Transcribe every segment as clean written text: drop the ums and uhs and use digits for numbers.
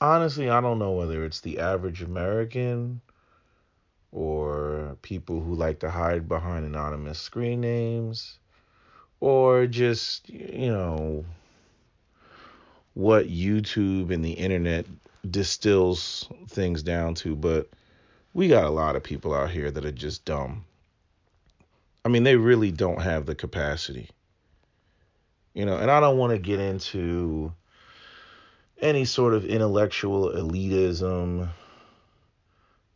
honestly, I don't know whether it's the average American or people who like to hide behind anonymous screen names or just, what YouTube and the internet distills things down to. But we got a lot of people out here that are just dumb. I mean, they really don't have the capacity, and I don't want to get into any sort of intellectual elitism.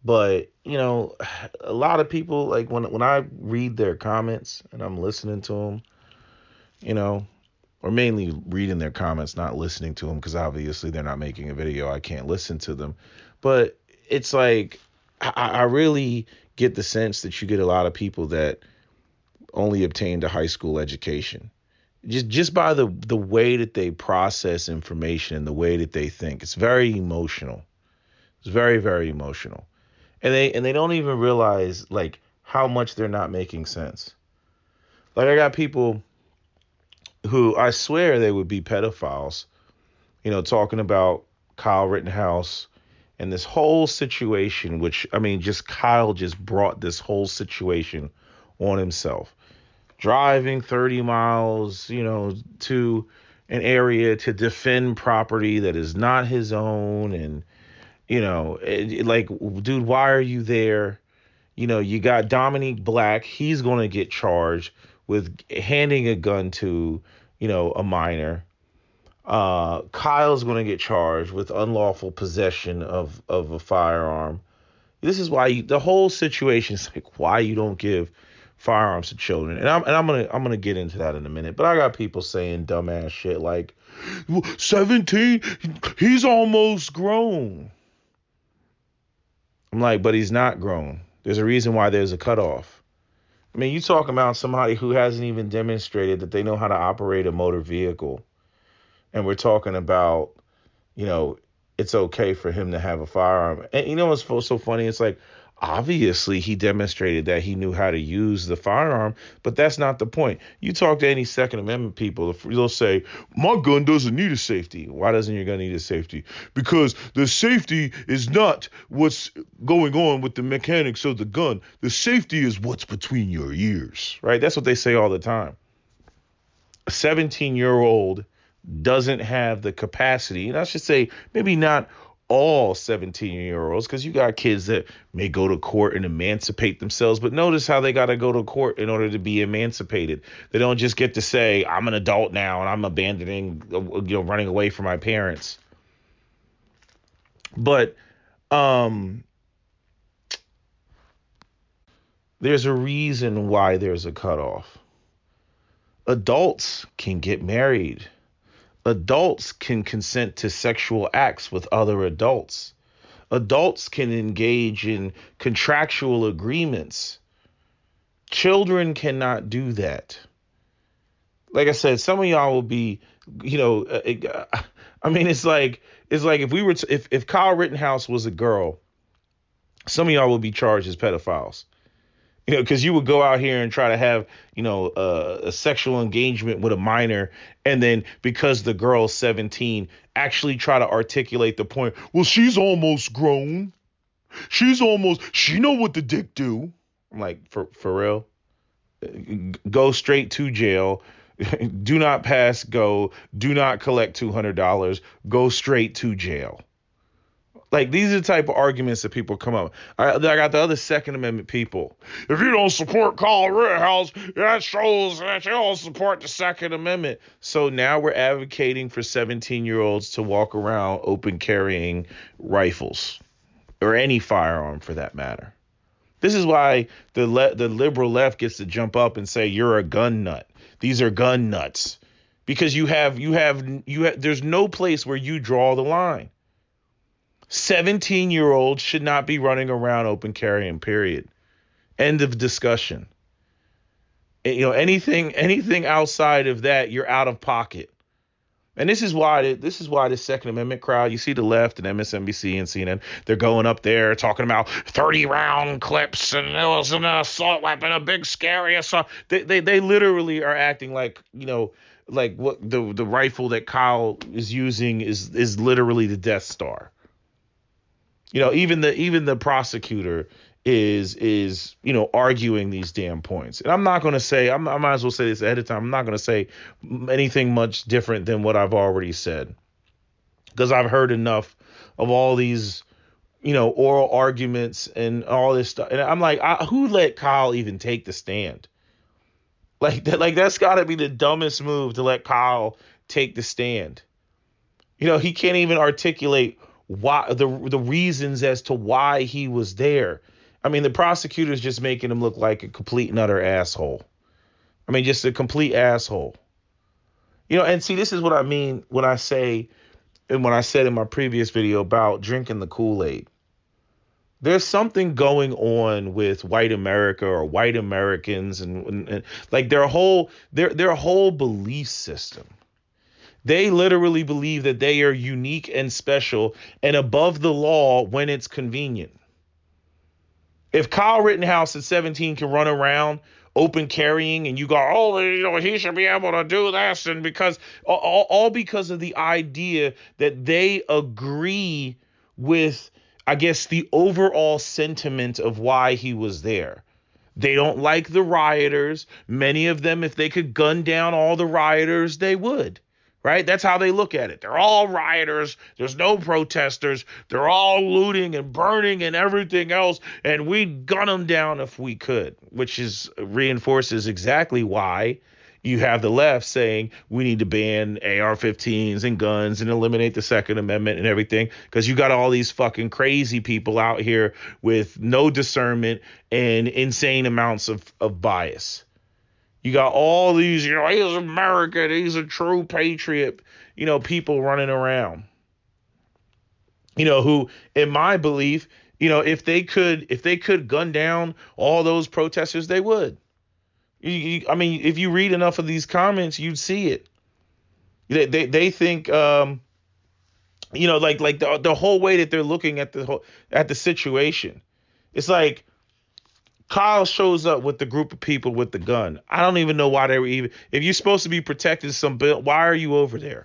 But a lot of people, like, when I read their comments and I'm listening to them, you know, or mainly reading their comments, not listening to them, because obviously they're not making a video. I can't listen to them. But it's like I really get the sense that you get a lot of people that only obtained a high school education. Just by the way that they process information and the way that they think. It's very emotional. It's very, very emotional. And they don't even realize, like, how much they're not making sense. Like, I got people who I swear they would be pedophiles, talking about Kyle Rittenhouse and this whole situation, which, I mean, just Kyle just brought this whole situation on himself. Driving 30 miles, to an area to defend property that is not his own. And, like, dude, why are you there? You got Dominique Black. He's going to get charged with handing a gun to, a minor. Kyle's going to get charged with unlawful possession of a firearm. This is why the whole situation is like why you don't give firearms to children. And I'm gonna get into that in a minute. But I got people saying dumbass shit like, 17, he's almost grown. I'm like, but he's not grown. There's a reason why there's a cutoff. I mean, you talking about somebody who hasn't even demonstrated that they know how to operate a motor vehicle. And we're talking about, you know, it's okay for him to have a firearm. And you know what's so funny? It's like, obviously he demonstrated that he knew how to use the firearm, but that's not the point. You talk to any Second Amendment people, they'll say, my gun doesn't need a safety. Why doesn't your gun need a safety? Because the safety is not what's going on with the mechanics of the gun. The safety is what's between your ears, right? That's what they say all the time. A 17-year-old doesn't have the capacity, and I should say maybe not all 17-year-olds, because you got kids that may go to court and emancipate themselves, but notice how they got to go to court in order to be emancipated. They don't just get to say, I'm an adult now and I'm abandoning, running away from my parents. But there's a reason why there's a cutoff. Adults can get married. Adults can consent to sexual acts with other adults. Adults can engage in contractual agreements. Children cannot do that. Like I said, some of y'all will be, I mean, it's like if we were if Kyle Rittenhouse was a girl, some of y'all would be charged as pedophiles. Because you would go out here and try to have, a sexual engagement with a minor. And then because the girl's 17, actually try to articulate the point. Well, she's almost grown. She know what the dick do. I'm like, for real? Go straight to jail. Do not pass go. Do not collect $200. Go straight to jail. Like, these are the type of arguments that people come up. I got the other Second Amendment people. If you don't support Kyle Rittenhouse, that shows that you don't support the Second Amendment. So now we're advocating for 17-year-olds to walk around open carrying rifles or any firearm for that matter. This is why the liberal left gets to jump up and say you're a gun nut. These are gun nuts because you have there's no place where you draw the line. 17-year-olds should not be running around open carrying, period. End of discussion. Anything outside of that, you're out of pocket. And this is why the Second Amendment crowd, you see the left and MSNBC and CNN, they're going up there talking about 30-round clips and it was an assault weapon, a big scary assault. They literally are acting like, like what the rifle that Kyle is using is literally the Death Star. Even the prosecutor is arguing these damn points. And I'm not going to say, I might as well say this ahead of time. I'm not going to say anything much different than what I've already said, because I've heard enough of all these oral arguments and all this stuff. And I'm like, who let Kyle even take the stand? Like that's got to be the dumbest move, to let Kyle take the stand. He can't even articulate why, the reasons as to why he was there. I mean, the prosecutor's just making him look like a complete and utter asshole. I mean, just a complete asshole. And see, this is what I mean when I say, and when I said in my previous video about drinking the Kool-Aid. There's something going on with white America, or white Americans, and like their whole belief system. They literally believe that they are unique and special and above the law when it's convenient. If Kyle Rittenhouse at 17 can run around open carrying, and you go, oh, he should be able to do this, and because all because of the idea that they agree with, I guess, the overall sentiment of why he was there. They don't like the rioters. Many of them, if they could gun down all the rioters, they would. Right? That's how they look at it. They're all rioters. There's no protesters. They're all looting and burning and everything else. And we'd gun them down if we could, which reinforces exactly why you have the left saying we need to ban AR-15s and guns and eliminate the Second Amendment and everything, because you got all these fucking crazy people out here with no discernment and insane amounts of bias. You got all these, he's American, he's a true patriot, people running around, who, in my belief, if they could gun down all those protesters, they would. I mean, if you read enough of these comments, you'd see it. They think, like the whole way that they're looking at the situation. It's like Kyle shows up with the group of people with the gun. I don't even know why they were even. If you're supposed to be protecting some bill, why are you over there?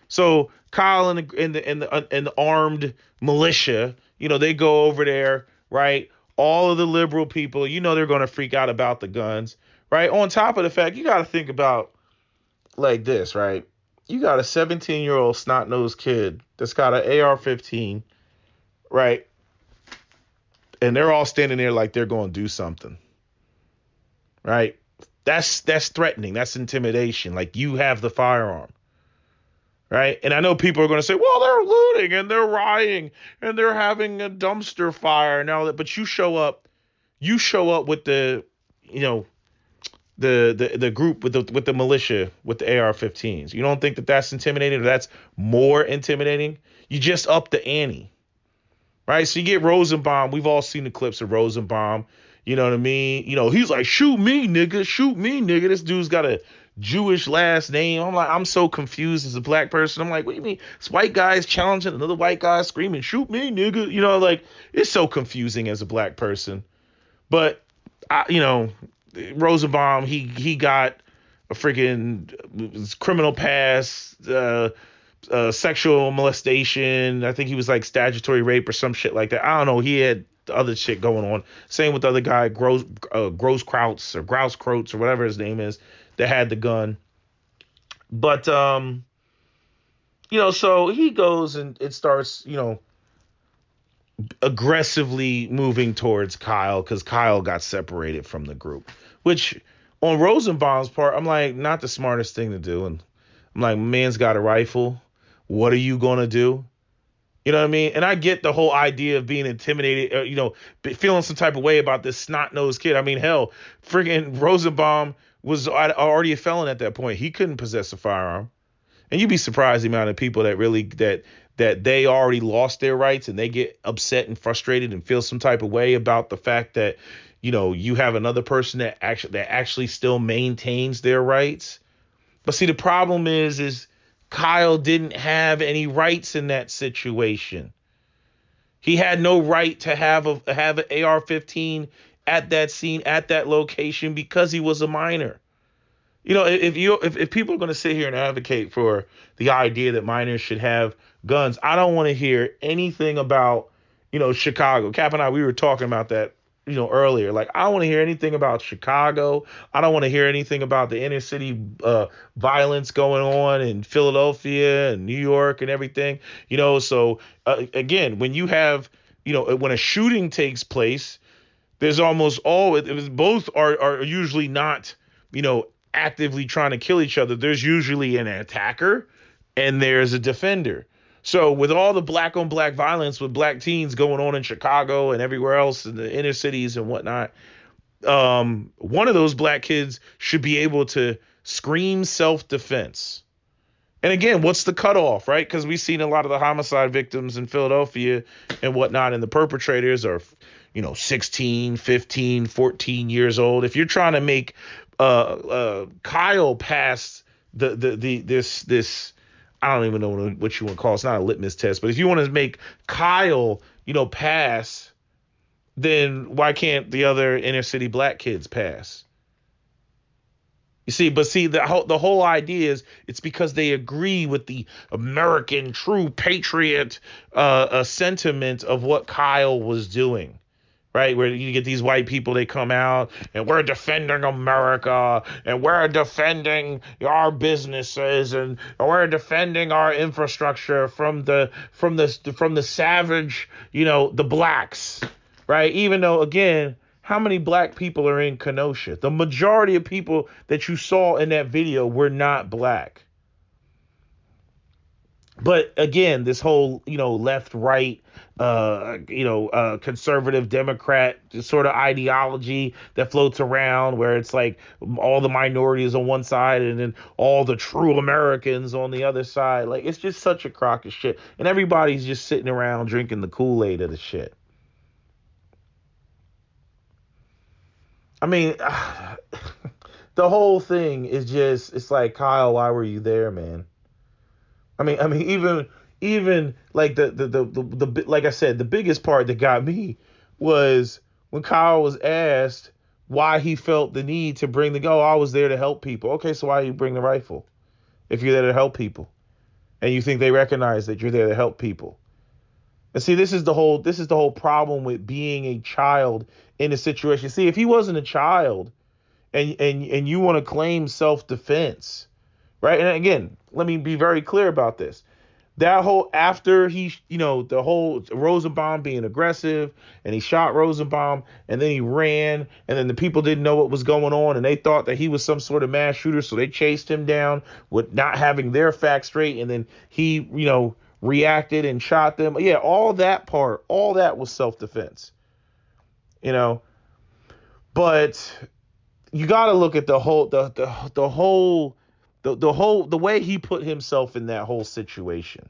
So Kyle and the armed militia, they go over there, right? All of the liberal people, they're going to freak out about the guns, right? On top of the fact, you got to think about like this, right? You got a 17-year-old snot-nosed kid that's got an AR-15, right? And they're all standing there like they're going to do something, right? That's threatening. That's intimidation. Like, you have the firearm, right? And I know people are going to say, well, they're looting and they're rioting and they're having a dumpster fire and all that. But you show up with the, the group with the militia with the AR-15s. You don't think that that's intimidating, or that's more intimidating? You just up the ante. Right, so you get Rosenbaum. We've all seen the clips of Rosenbaum. You know what I mean? He's like, shoot me, nigga, shoot me, nigga. This dude's got a Jewish last name. I'm so confused as a black person. I'm like, what do you mean? This white guy's challenging another white guy screaming, shoot me, nigga. Like, it's so confusing as a black person. But, Rosenbaum, he got a freaking criminal past, sexual molestation. I think he was like statutory rape or some shit like that. I don't know. He had other shit going on. Same with the other guy, Gross Krauts or Grouse Croats or whatever his name is, that had the gun. But so he goes and it starts, aggressively moving towards Kyle, because Kyle got separated from the group, which on Rosenbaum's part, I'm like, not the smartest thing to do. And I'm like, man's got a rifle. What are you going to do? You know what I mean? And I get the whole idea of being intimidated, feeling some type of way about this snot-nosed kid. I mean, hell, friggin' Rosenbaum was already a felon at that point. He couldn't possess a firearm. And you'd be surprised the amount of people that really, that they already lost their rights, and they get upset and frustrated and feel some type of way about the fact that, you have another person that actually still maintains their rights. But see, the problem is Kyle didn't have any rights in that situation. He had no right to have an AR-15 at that scene, at that location, because he was a minor. If people are going to sit here and advocate for the idea that minors should have guns, I don't want to hear anything about, Chicago. Cap and I, we were talking about that, earlier. Like, I don't want to hear anything about Chicago. I don't want to hear anything about the inner city violence going on in Philadelphia and New York and everything. So again, when you have, when a shooting takes place, there's almost always, it was, both are usually not, actively trying to kill each other. There's usually an attacker and there's a defender. So with all the black on black violence with black teens going on in Chicago and everywhere else in the inner cities and whatnot, one of those black kids should be able to scream self-defense. And again, what's the cutoff, right? Because we've seen a lot of the homicide victims in Philadelphia and whatnot, and the perpetrators are, 16, 15, 14 years old. If you're trying to make Kyle pass this, I don't even know what you want to call it. It's not a litmus test, but if you want to make Kyle, pass, then why can't the other inner city black kids pass? The whole idea is it's because they agree with the American true patriot sentiment of what Kyle was doing. Right, where you get these white people, they come out and we're defending America and we're defending our businesses and we're defending our infrastructure from the savage, the blacks, right? Even though, again, how many black people are in Kenosha? The majority of people that you saw in that video were not black. But again, this whole, left, right, conservative Democrat sort of ideology that floats around where it's like all the minorities on one side and then all the true Americans on the other side. Like, it's just such a crock of shit. And everybody's just sitting around drinking the Kool-Aid of the shit. I mean, the whole thing is just, it's like, Kyle, why were you there, man? I mean, even like the like I said, the biggest part that got me was when Kyle was asked why he felt the need to bring the gun. Oh, I was there to help people. Okay, so why do you bring the rifle if you're there to help people and you think they recognize that you're there to help people? And see, this is the whole problem with being a child in a situation. See, if he wasn't a child and you want to claim self-defense, right? And again, let me be very clear about this. That whole, after he, the whole Rosenbaum being aggressive and he shot Rosenbaum and then he ran and then the people didn't know what was going on and they thought that he was some sort of mass shooter. So they chased him down with not having their facts straight. And then he, reacted and shot them. Yeah, all that was self-defense, but you got to look at the way he put himself in that whole situation.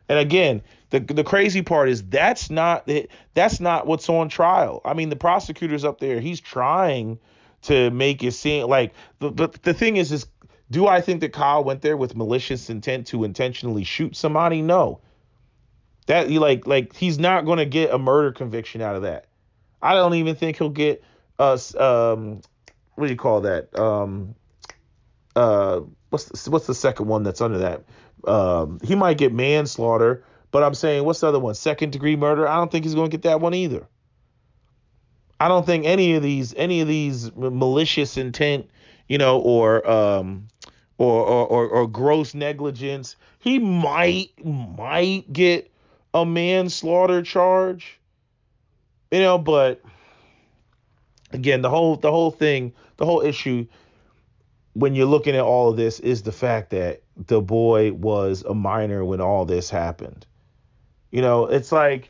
And again, the crazy part is that's not what's on trial. I mean, the prosecutor's up there, he's trying to make it seem like the thing is do I think that Kyle went there with malicious intent to intentionally shoot somebody? No. That like he's not going to get a murder conviction out of that. I don't even think he'll get what do you call that? What's the second one that's under that? He might get manslaughter, but I'm saying, what's the other one? Second degree murder. I don't think he's going to get that one either. I don't think any of these malicious intent, or gross negligence. He might get a manslaughter charge, but again, the whole thing, the whole issue when you're looking at all of this is the fact that the boy was a minor when all this happened. It's like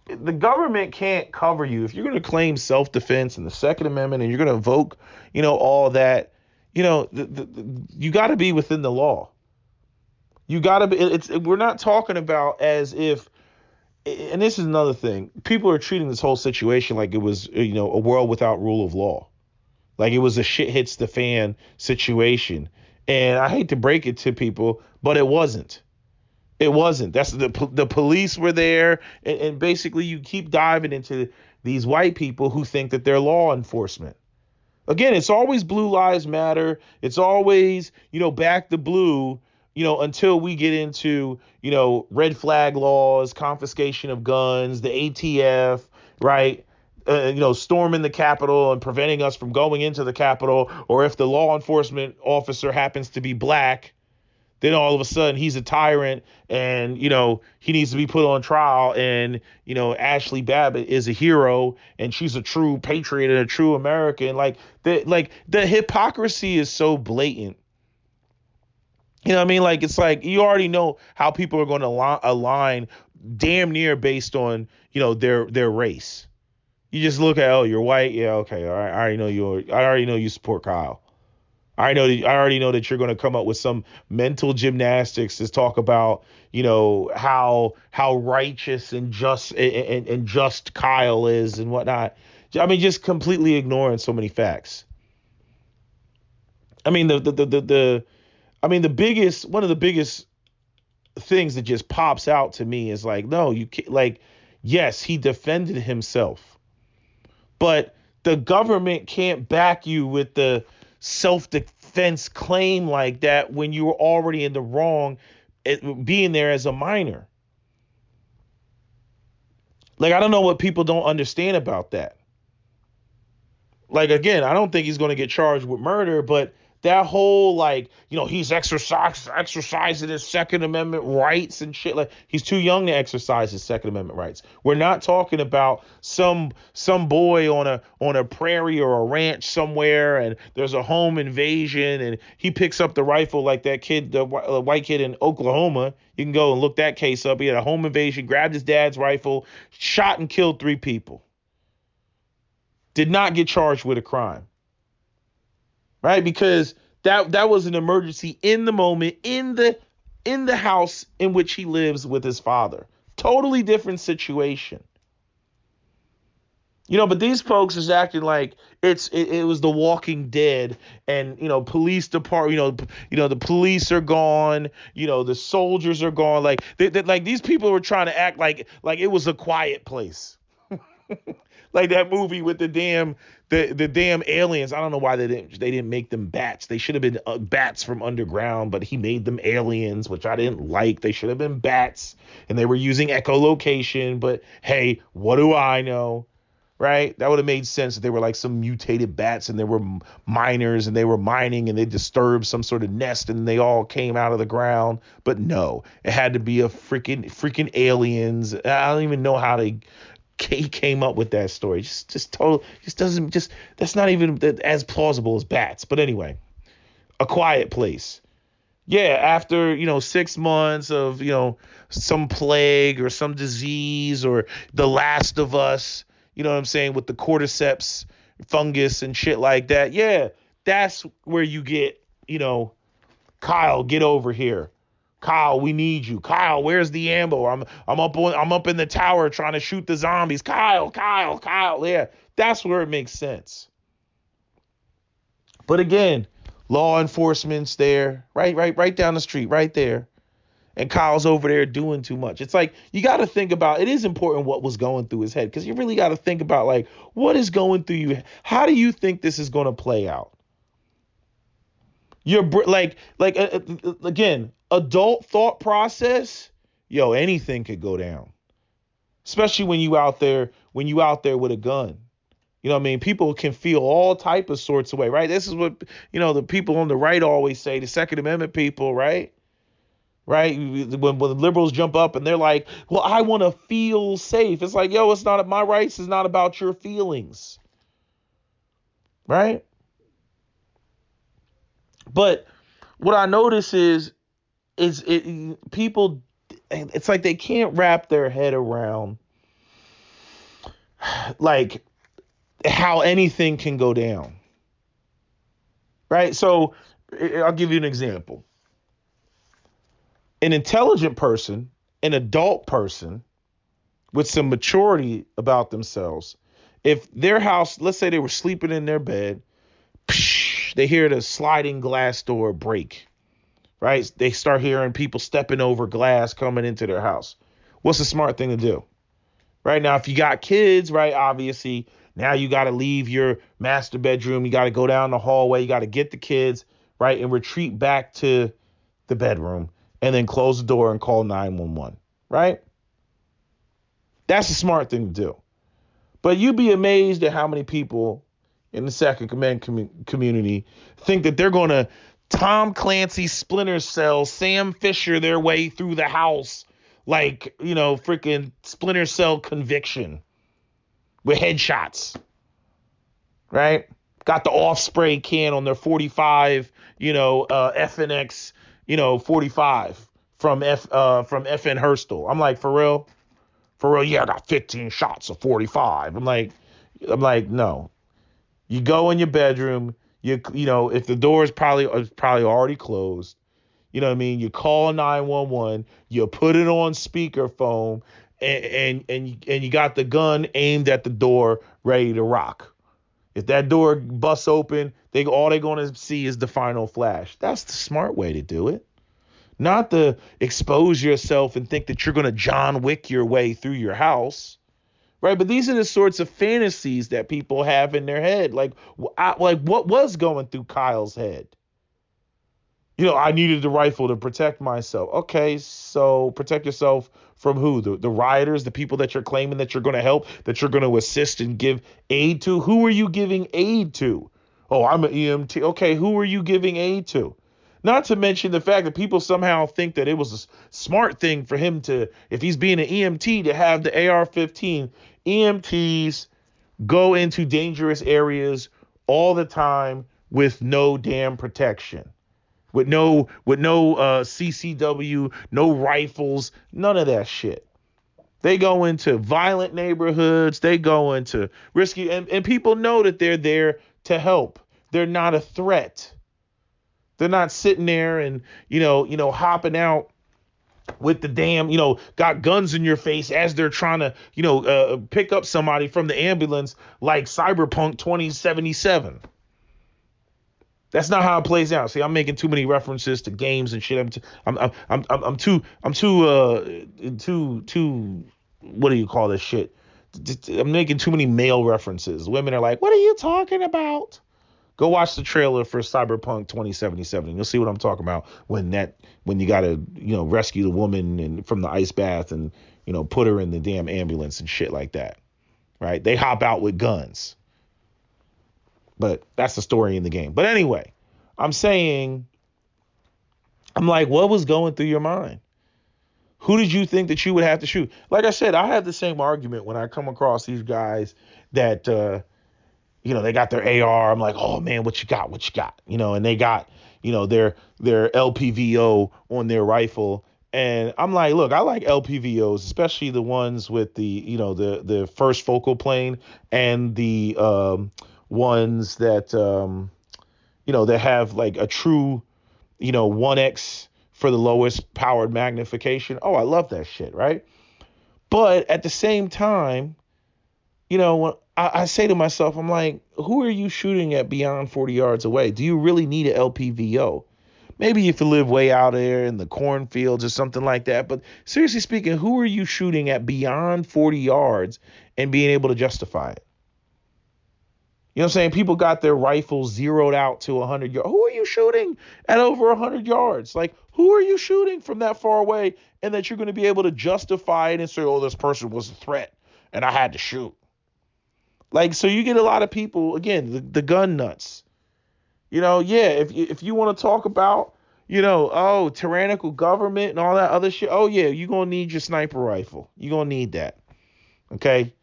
the government can't cover you if you're going to claim self-defense and the Second Amendment and you're going to invoke, all that. You got to be within the law. You got to be. We're not talking about as if, and this is another thing. People are treating this whole situation like it was, a world without rule of law, like it was a shit hits the fan situation. And I hate to break it to people, but it wasn't. It wasn't. That's the police were there, and basically you keep diving into these white people who think that they're law enforcement. Again, it's always blue lives matter. It's always, back the blue, until we get into, red flag laws, confiscation of guns, the ATF, right? Storming the Capitol and preventing us from going into the Capitol, or if the law enforcement officer happens to be black, then all of a sudden he's a tyrant and, he needs to be put on trial. And, Ashley Babbitt is a hero and she's a true patriot and a true American. Like the hypocrisy is so blatant. You know what I mean? Like, it's like you already know how people are going to align damn near based on, their race. You just look at, oh, you're white. Yeah. Okay. All right. I already know you support Kyle. I already know that you're going to come up with some mental gymnastics to talk about, how righteous and just Kyle is and whatnot. I mean, just completely ignoring so many facts. I mean, the biggest one of the biggest things that just pops out to me is like, no, you can't. Like, yes, he defended himself, but the government can't back you with the self-defense claim like that when you were already in the wrong being there as a minor. Like, I don't know what people don't understand about that. Like, again, I don't think he's going to get charged with murder, but that whole, like, he's exercising his Second Amendment rights and shit. Like, he's too young to exercise his Second Amendment rights. We're not talking about some boy on a prairie or a ranch somewhere and there's a home invasion and he picks up the rifle like that kid, the white kid in Oklahoma. You can go and look that case up. He had a home invasion, grabbed his dad's rifle, shot and killed 3 people. Did not get charged with a crime. Right? Because that was an emergency in the moment, in the house in which he lives with his father. Totally different situation. But these folks is acting like it was The Walking Dead, and police department, the police are gone, the soldiers are gone. Like like these people were trying to act like it was A Quiet Place. Like that movie with the damn aliens. I don't know why they didn't make them bats. They should have been bats from underground, but he made them aliens, which I didn't like. They should have been bats, and they were using echolocation. But hey, what do I know? Right? That would have made sense if they were like some mutated bats and they were miners and they were mining and they disturbed some sort of nest and they all came out of the ground. But no, it had to be a freaking aliens. I don't even know how he came up with that story. That's not even as plausible as bats. But anyway, A Quiet Place. Yeah, after 6 months of some plague or some disease or The Last of Us, you know what I'm saying, with the cordyceps fungus and shit like that. Yeah, that's where you get, Kyle, get over here. Kyle, we need you. Kyle, where's the ammo? I'm up in the tower trying to shoot the zombies. Kyle. Yeah, that's where it makes sense. But again, law enforcement's there, right down the street, right there. And Kyle's over there doing too much. It's like, you got to think about, it is important what was going through his head, because you really got to think about, like, what is going through you? How do you think this is going to play out? You're again, adult thought process. Yo, anything could go down, especially when you out there with a gun. You know what I mean? People can feel all type of sorts of way, right? This is what, the people on the right always say, the Second Amendment people, right? Right? When the liberals jump up and they're like, well, I want to feel safe. It's like, yo, it's not, my rights is not about your feelings. Right? But what I notice is people, it's like they can't wrap their head around like how anything can go down. Right? So I'll give you an example. An intelligent person, an adult person with some maturity about themselves, if their house, let's say they were sleeping in their bed, they hear the sliding glass door break, right? They start hearing people stepping over glass coming into their house. What's the smart thing to do? Right now, if you got kids, right, obviously Now you got to leave your master bedroom. You got to go down the hallway. You got to get the kids, right, and retreat back to the bedroom and then close the door and call 911, right? That's a smart thing to do. But you'd be amazed at how many people in the Second Command community think that they're going to Tom Clancy Splinter Cell, Sam Fisher their way through the house like, freaking Splinter Cell Conviction with headshots, right? Got the off spray can on their 45, FNX, 45 from FN Herstal. I'm like, for real? For real? Yeah, I got 15 shots of 45. I'm like, no. You go in your bedroom, if the door is probably already closed, you know what I mean? You call 911, you put it on speakerphone, and you got the gun aimed at the door, ready to rock. If that door busts open, all they're going to see is the final flash. That's the smart way to do it. Not to expose yourself and think that you're going to John Wick your way through your house. Right, but these are the sorts of fantasies that people have in their head. Like what was going through Kyle's head? I needed the rifle to protect myself. Okay, so protect yourself from who? The rioters, the people that you're claiming that you're going to help, that you're going to assist and give aid to? Who are you giving aid to? Oh, I'm an EMT. Okay, who are you giving aid to? Not to mention the fact that people somehow think that it was a smart thing for him to, if he's being an EMT, to have the AR-15. EMTs go into dangerous areas all the time with no damn protection. With no CCW, no rifles, none of that shit. They go into violent neighborhoods. They go into risky, and people know that they're there to help. They're not a threat. They're not sitting there and, hopping out with the damn, got guns in your face as they're trying to, pick up somebody from the ambulance like Cyberpunk 2077. That's not how it plays out. See, I'm making too many references to games and shit. I'm too what do you call this shit? I'm making too many male references. Women are like, what are you talking about? Go watch the trailer for Cyberpunk 2077. You'll see what I'm talking about when you gotta, rescue the woman from the ice bath and, put her in the damn ambulance and shit like that. Right? They hop out with guns. But that's the story in the game. But anyway, I'm like, what was going through your mind? Who did you think that you would have to shoot? Like I said, I have the same argument when I come across these guys that, they got their AR. I'm like, oh man, what you got? And they got, their LPVO on their rifle. And I'm like, look, I like LPVOs, especially the ones with the, the first focal plane and the ones that, that have like a true, 1x for the lowest powered magnification. Oh, I love that shit, right? But at the same time, when I say to myself, I'm like, who are you shooting at beyond 40 yards away? Do you really need an LPVO? Maybe if you live way out there in the cornfields or something like that. But seriously speaking, who are you shooting at beyond 40 yards and being able to justify it? You know what I'm saying? People got their rifles zeroed out to 100 yards. Who are you shooting at over 100 yards? Like, who are you shooting from that far away and that you're going to be able to justify it and say, oh, this person was a threat and I had to shoot? Like, so you get a lot of people, again, the gun nuts. If you want to talk about, tyrannical government and all that other shit, oh, yeah, you're going to need your sniper rifle. You're going to need that. Okay?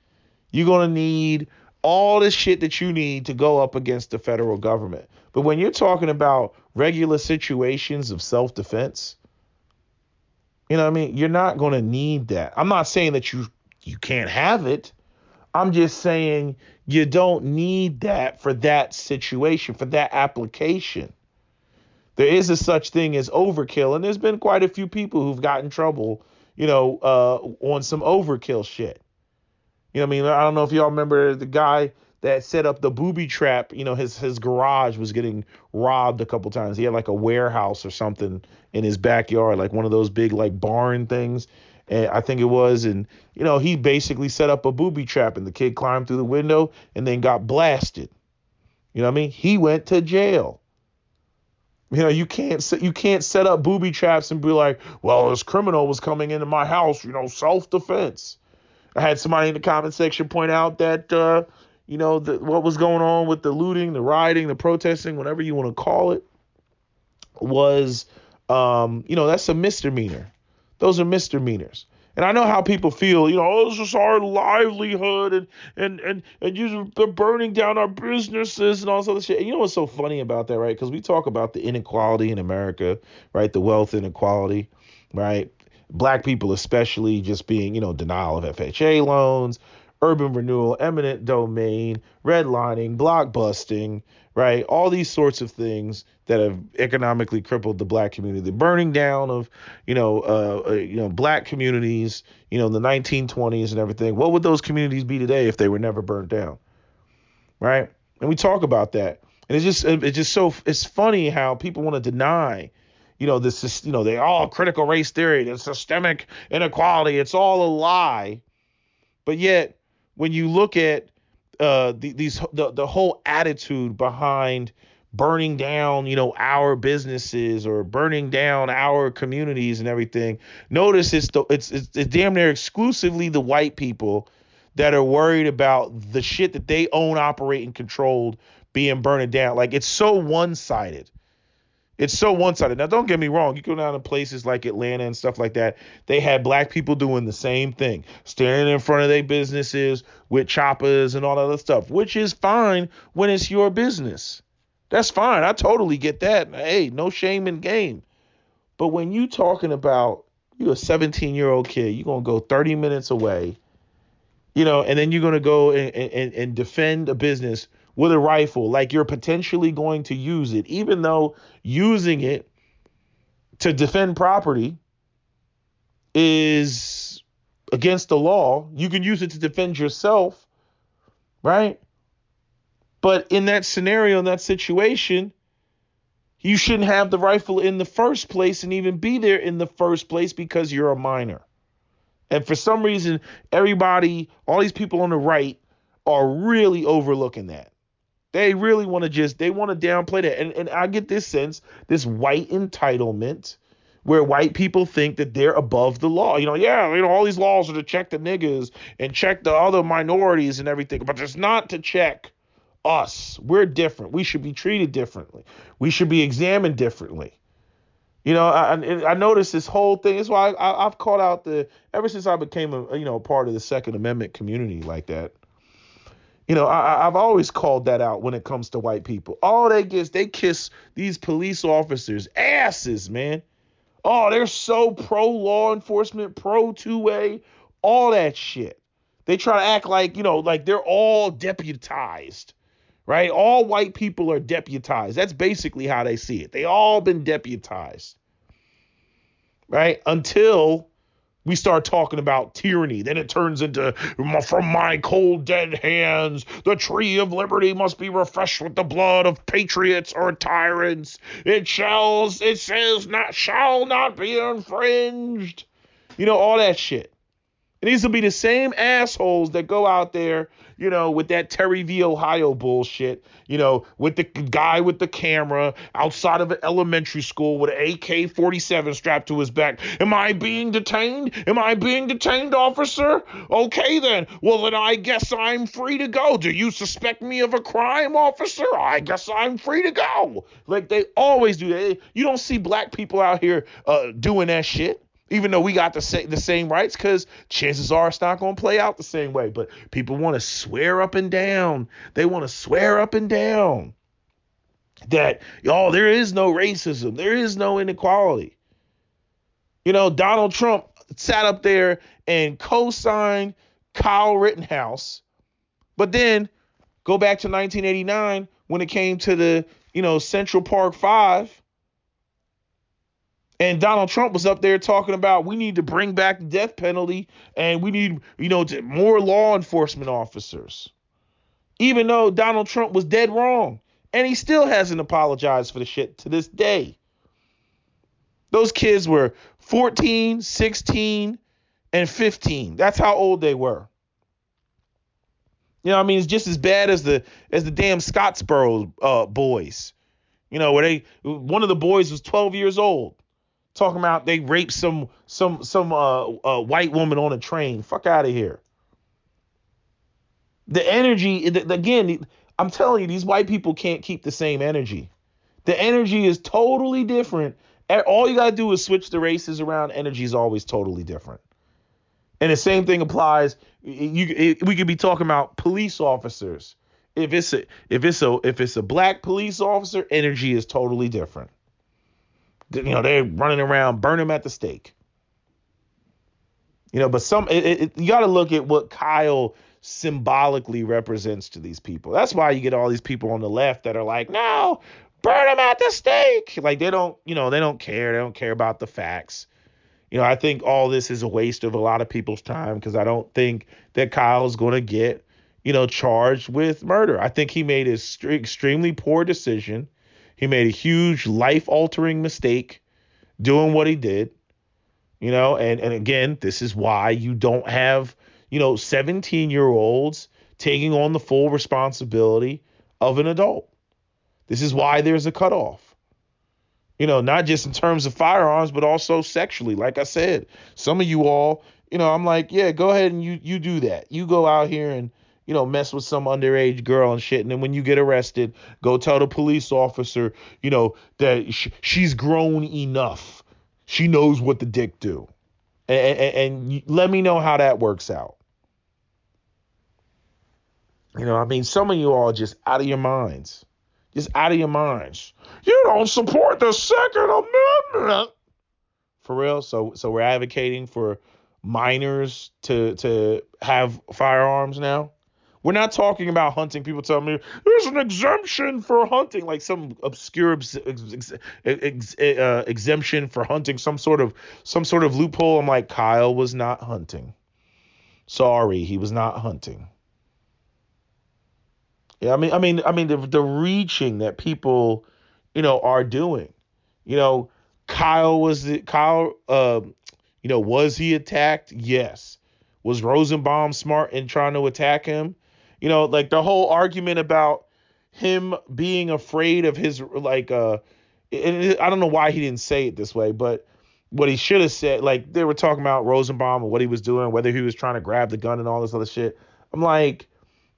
You're going to need all this shit that you need to go up against the federal government. But when you're talking about regular situations of self-defense, you're not going to need that. I'm not saying that you can't have it. I'm just saying you don't need that for that situation, for that application. There is a such thing as overkill, and there's been quite a few people who've gotten in trouble, on some overkill shit. I don't know if y'all remember the guy that set up the booby trap. His garage was getting robbed a couple times. He had like a warehouse or something in his backyard, like one of those big like barn things. And I think it was, and he basically set up a booby trap, and the kid climbed through the window and then got blasted. You know what I mean? He went to jail. You can't set up booby traps and be like, well, this criminal was coming into my house, self-defense. I had somebody in the comment section point out that what was going on with the looting, the rioting, the protesting, whatever you want to call it, was that's a misdemeanor. Those are misdemeanors. And I know how people feel, it's just our livelihood and they're burning down our businesses and all this other shit. And you know what's so funny about that, right? Because we talk about the inequality in America, right? The wealth inequality, right? Black people especially just being, denial of FHA loans, urban renewal, eminent domain, redlining, blockbusting, right? All these sorts of things that have economically crippled the black community. The burning down of, black communities, in the 1920s and everything. What would those communities be today if they were never burned down, right? And we talk about that, and it's funny how people want to deny, this is, they all critical race theory, the systemic inequality. It's all a lie, but yet when you look at the whole attitude behind burning down, our businesses or burning down our communities and everything, notice it's damn near exclusively the white people that are worried about the shit that they own, operate, and controlled being burned down. Like, it's so one-sided. It's so one-sided. Now, don't get me wrong. You go down to places like Atlanta and stuff like that. They had black people doing the same thing, standing in front of their businesses with choppers and all that other stuff, which is fine when it's your business. That's fine. I totally get that. Hey, no shame in game. But when you talking about you a 17-year-old kid, you're going to go 30 minutes away, and then you're going to go and defend a business with a rifle, like you're potentially going to use it, even though using it to defend property is against the law. You can use it to defend yourself, right? But in that scenario, in that situation, you shouldn't have the rifle in the first place and even be there in the first place because you're a minor. And for some reason, everybody, all these people on the right are really overlooking that. They really want to downplay that. And I get this sense, this white entitlement, where white people think that they're above the law. All these laws are to check the niggas and check the other minorities and everything, but it's not to check us. We're different. We should be treated differently. We should be examined differently. I noticed this whole thing. That's why I've called out ever since I became a part of the Second Amendment community like that. I've always called that out when it comes to white people. All they kiss these police officers' asses, man. Oh, they're so pro law enforcement, pro two-way, all that shit. They try to act like, like they're all deputized, right? All white people are deputized. That's basically how they see it. They all been deputized, right? Until we start talking about tyranny. Then it turns into, from my cold dead hands, the tree of liberty must be refreshed with the blood of patriots or tyrants. It shall not be infringed. All that shit. And these will be the same assholes that go out there, with that Terry v. Ohio bullshit, with the guy with the camera outside of an elementary school with an AK-47 strapped to his back. Am I being detained? Am I being detained, officer? Okay, then. Well, then I guess I'm free to go. Do you suspect me of a crime, officer? I guess I'm free to go. Like, they always do that. You don't see black people out here doing that shit. Even though we got the same rights, because chances are it's not going to play out the same way. But people want to swear up and down. They want to swear up and down that, there is no racism. There is no inequality. Donald Trump sat up there and co-signed Kyle Rittenhouse. But then go back to 1989 when it came to the, Central Park 5. And Donald Trump was up there talking about we need to bring back the death penalty and we need, more law enforcement officers. Even though Donald Trump was dead wrong. And he still hasn't apologized for the shit to this day. Those kids were 14, 16, and 15. That's how old they were. You know what I mean? It's just as bad as the damn Scottsboro boys. You know, where one of the boys was 12 years old, talking about they raped some white woman on a train. Fuck out of here. The energy, again, I'm telling you, these white people can't keep the same energy. The energy is totally different. All you gotta do is switch the races around. Energy is always totally different. And the same thing applies. We could be talking about police officers. If it's a black police officer, energy is totally different. You know, they're running around, burn them at the stake. You know, but you got to look at what Kyle symbolically represents to these people. That's why you get all these people on the left that are like, no, burn them at the stake. Like they don't care. They don't care about the facts. You know, I think all this is a waste of a lot of people's time because I don't think that Kyle's going to get, charged with murder. I think he made an extremely poor decision. He made a huge life-altering mistake doing what he did. And again, this is why you don't have, 17-year-olds taking on the full responsibility of an adult. This is why there's a cutoff. Not just in terms of firearms, but also sexually. Like I said, some of you all, I'm like, yeah, go ahead and you do that. You go out here and, mess with some underage girl and shit. And then when you get arrested, go tell the police officer, that she's grown enough. She knows what the dick do. And let me know how that works out. Some of you all are just out of your minds. Just out of your minds. You don't support the Second Amendment. For real? So we're advocating for minors to have firearms now? We're not talking about hunting. People tell me there's an exemption for hunting, like some obscure exemption for hunting, some sort of loophole. I'm like, Kyle was not hunting. Sorry, he was not hunting. Yeah, I mean, the reaching that people, are doing. Kyle was he attacked? Yes. Was Rosenbaum smart in trying to attack him? Like the whole argument about him being afraid of his and I don't know why he didn't say it this way, but what he should have said, like they were talking about Rosenbaum and what he was doing, whether he was trying to grab the gun and all this other shit. I'm like,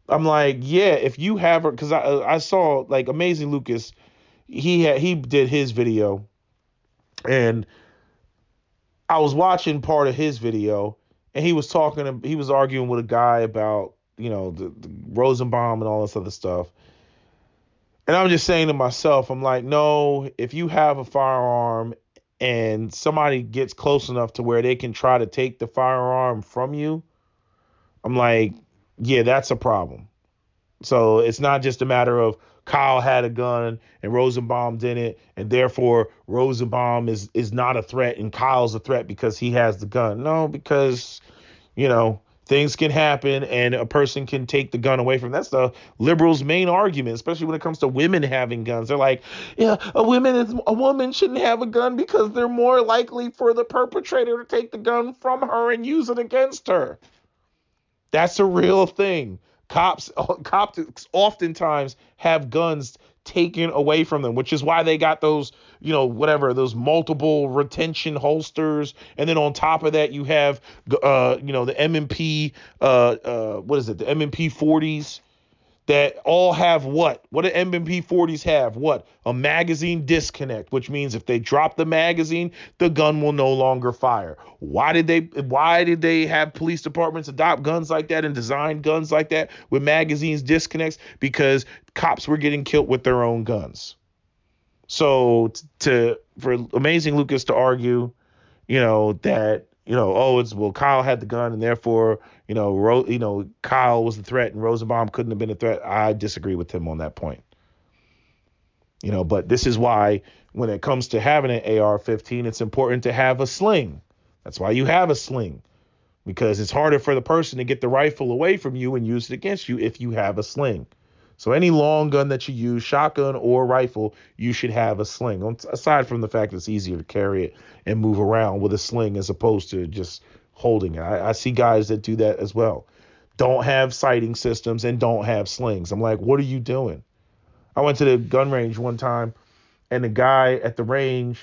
yeah, if you have her, because I saw like Amazing Lucas, he did his video, and I was watching part of his video, and he was arguing with a guy about the Rosenbaum and all this other stuff, and I'm just saying to myself, I'm like, no, if you have a firearm and somebody gets close enough to where they can try to take the firearm from you, I'm like, yeah, that's a problem. So it's not just a matter of Kyle had a gun and Rosenbaum didn't, and therefore Rosenbaum is not a threat and Kyle's a threat because he has the gun. No, because, things can happen and a person can take the gun away from them. That's the liberals' main argument, especially when it comes to women having guns. They're like, yeah, a woman shouldn't have a gun because they're more likely for the perpetrator to take the gun from her and use it against her. That's a real thing. Cops oftentimes have guns taken away from them, which is why they got those, those multiple retention holsters. And then on top of that, you have, the M&P, the M&P 40s that all have what? What do M&P 40s have? What? A magazine disconnect, which means if they drop the magazine, the gun will no longer fire. Why did they have police departments adopt guns like that and design guns like that with magazines disconnects? Because cops were getting killed with their own guns. So for Amazing Lucas to argue, that Kyle had the gun and therefore, Kyle was the threat and Rosenbaum couldn't have been a threat. I disagree with him on that point. But this is why when it comes to having an AR-15, it's important to have a sling. That's why you have a sling, because it's harder for the person to get the rifle away from you and use it against you if you have a sling. So any long gun that you use, shotgun or rifle, you should have a sling. Aside from the fact that it's easier to carry it and move around with a sling as opposed to just holding it. I see guys that do that as well. Don't have sighting systems and don't have slings. I'm like, what are you doing? I went to the gun range one time, and the guy at the range,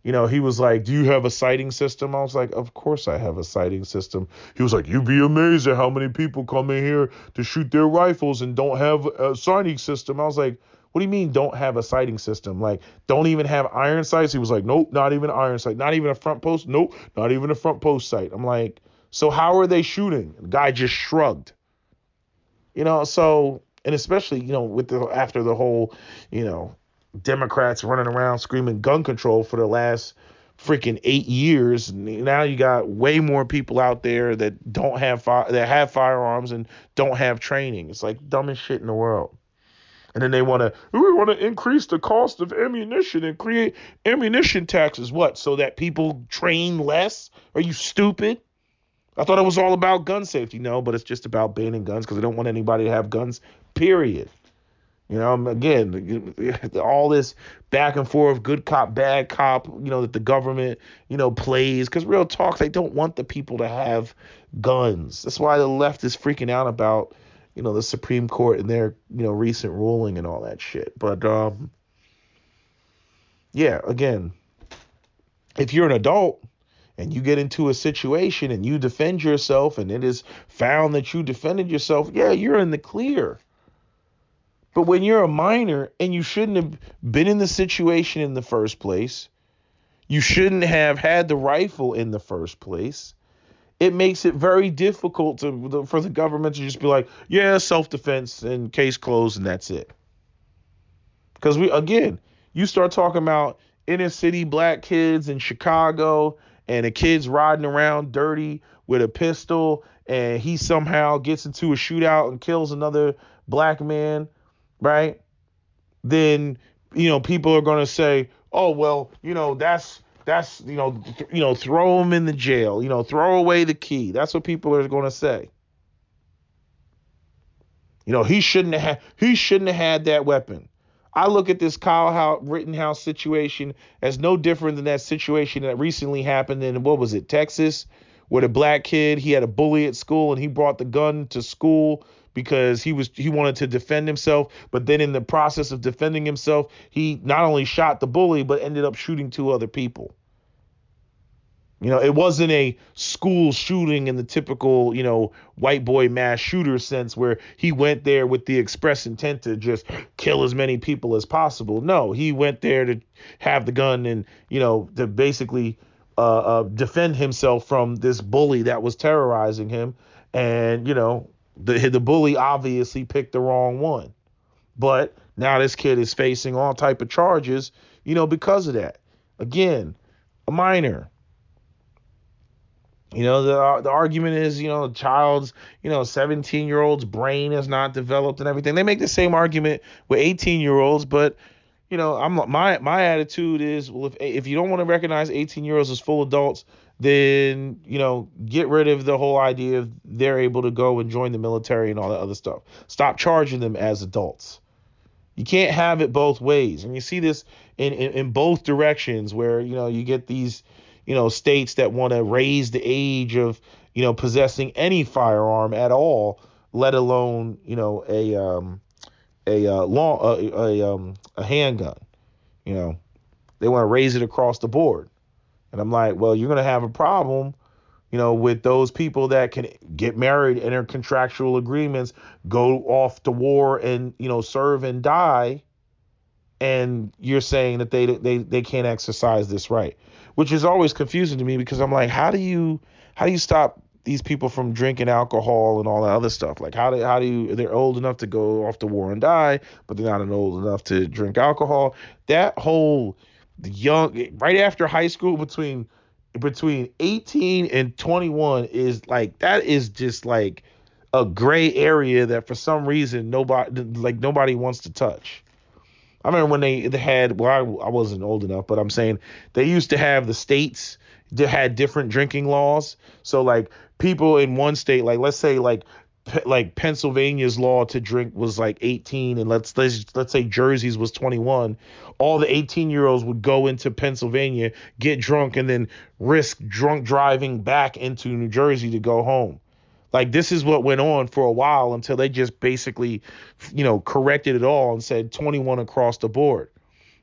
he was like, do you have a sighting system? I was like, of course I have a sighting system. He was like, you'd be amazed at how many people come in here to shoot their rifles and don't have a sighting system. I was like, what do you mean don't have a sighting system? Like, don't even have iron sights? He was like, nope, not even an iron sight. Not even a front post? Nope, not even a front post sight. I'm like, so how are they shooting? The guy just shrugged. So, and especially, with after the whole, Democrats running around screaming gun control for the last freaking 8 years. Now you got way more people out there that don't have that have firearms and don't have training. It's like dumbest shit in the world. And then we want to increase the cost of ammunition and create ammunition taxes. What? So that people train less? Are you stupid? I thought it was all about gun safety. No, but it's just about banning guns because I don't want anybody to have guns, period. Again, all this back and forth, good cop, bad cop, that the government, plays. Because real talk, they don't want the people to have guns. That's why the left is freaking out about, the Supreme Court and their, recent ruling and all that shit. But, yeah, again, if you're an adult and you get into a situation and you defend yourself and it is found that you defended yourself, yeah, you're in the clear. But when you're a minor and you shouldn't have been in the situation in the first place, you shouldn't have had the rifle in the first place, it makes it very difficult for the government to just be like, yeah, self-defense and case closed and that's it. Because you start talking about inner city black kids in Chicago and the kid's riding around dirty with a pistol and he somehow gets into a shootout and kills another black man, right? Then, people are going to say, oh, well, that's, throw him in the jail, throw away the key. That's what people are going to say. He shouldn't have had that weapon. I look at this Kyle Rittenhouse situation as no different than that situation that recently happened in, what was it, Texas, where the black kid, he had a bully at school and he brought the gun to school because he wanted to defend himself. But then in the process of defending himself, he not only shot the bully, but ended up shooting 2 other people. It wasn't a school shooting in the typical, white boy mass shooter sense where he went there with the express intent to just kill as many people as possible. No, he went there to have the gun and, to basically defend himself from this bully that was terrorizing him. And, the bully obviously picked the wrong one. But now this kid is facing all type of charges, because of that. Again, a minor. The argument is, the child's, 17-year-old's brain is not developed and everything. They make the same argument with 18-year-olds, but, my attitude is, well, if you don't want to recognize 18-year-olds as full adults, then, get rid of the whole idea of they're able to go and join the military and all that other stuff. Stop charging them as adults. You can't have it both ways. And you see this in both directions where, you get these, states that want to raise the age of, possessing any firearm at all, let alone, a handgun. They want to raise it across the board. And I'm like, well, you're going to have a problem, with those people that can get married, enter contractual agreements, go off to war and, serve and die. And you're saying that they can't exercise this right, which is always confusing to me because I'm like, how do you stop these people from drinking alcohol and all that other stuff? Like, how do you, they're old enough to go off to war and die, but they're not old enough to drink alcohol. That whole right after high school between 18 and 21 is like, that is just like a gray area that for some reason nobody wants to touch. I remember when they had, well, I wasn't old enough, but I'm saying they used to have the states that had different drinking laws. So like people in one state, like let's say like like Pennsylvania's law to drink was like 18, and let's say Jersey's was 21. All the 18-year-olds would go into Pennsylvania, get drunk, and then risk drunk driving back into New Jersey to go home. Like, this is what went on for a while until they just basically, corrected it all and said 21 across the board.